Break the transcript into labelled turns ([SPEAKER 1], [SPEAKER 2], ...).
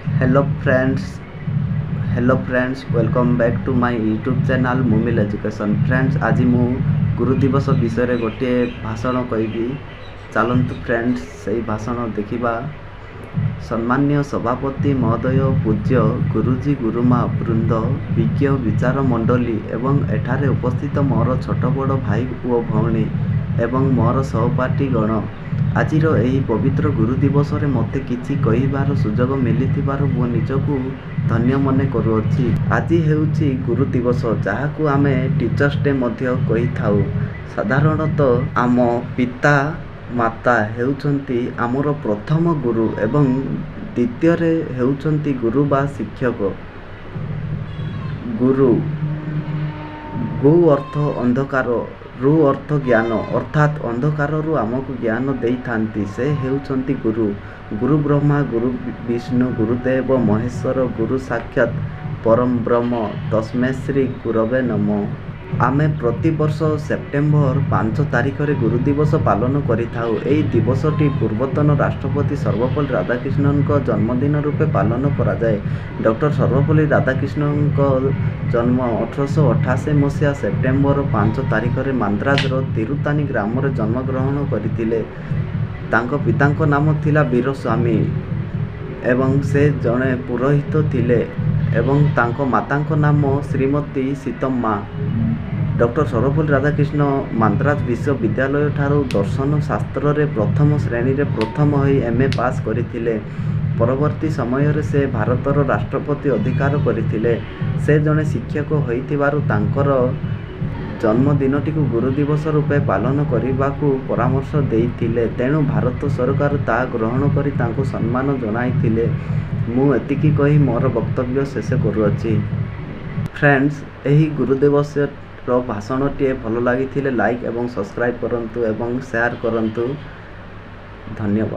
[SPEAKER 1] Hello friends hello friends welcome back to my YouTube channel मुमिल education. Friends आज मु गुरु दिवस विषय गोटे भाषण कहि चलतु फ्रेंड्स से भाषण देखा। सम्मान्य सभापति महोदय, पूज्य गुरुजी गुरुमा वृंद, विज्ञ विचार मंडली एवं एठारे उपस्थित मोर छोट बड़ भाई ओ भौणी एवं मोर सहपाठी गण, आज यही पवित्र गुरु दिवस रे मते किछि कहिबार सुजोग मिलिथिबार मो निजकु धन्य मने करूअछि। आज हेउछि गुरु दिवस, जहाकु आमे टीचर्स डे मध्य कहि थाउ। साधारणतः आम पिता माता हेउछंती आमर प्रथम गुरु एवं द्वितीय रे हेउछंती गुरु बा शिक्षक। गुरु गु अर्थ अंधकार, रु अर्थ ज्ञान, अर्थात अंधकार रु आमको ज्ञान देई थांती से हेउछंती गुरु। गुरु ब्रह्मा गुरु विष्णु गुरुदेव महेश्वर, गुरु साक्षात परम ब्रह्म, तस्मै श्री गुरवे नमः। आमे प्रति वर्ष सेप्टेम्बर 5 तारिख रे गुरु दिवस पालन करि थाउ। एई दिवसटी पूर्वतन राष्ट्रपति सर्वपल्ली राधाकृष्णन को जन्मदिन रूपे पालन करा जाए। डॉक्टर सर्वपल्ली राधाकृष्णन को जन्म 1888 मसीहा सेप्टेम्बर 5 तारिख रे मांद्राज रो तिरुतानी ग्राम रे जन्म ग्रहण करथिले। तांको पितांको नाम थिला वीरस्वामी एवं से जणे पुरोहित थिले एवं तांको मातांको नाम श्रीमती सीतम्मा। डॉक्टर सर्वपल्ली राधाकृष्ण मांद्राज विश्वविद्यालय ठारू दर्शन शास्त्र रे प्रथम श्रेणी रे प्रथम होई एमए पास करथिले। परवर्ती समय रे से भारतर राष्ट्रपति अधिकार करथिले। से जणे शिक्षक होइतिबारु तांकर जन्मदिनटी को गुरु दिवस रूपे पालन करने परामर्श देइथिले। तेणु भारत सरकार ता ग्रहण करी तांको सम्मान जनाइथिले। मु एतिकी कही मोर वक्तव्य शेष करूअछि। फ्रेंड्स, एही गुरु दिवस रो भाषण टी भल लागिथिले लाइक एवं सब्सक्राइब करंतु एवं शेयर करंतु। धन्यवाद।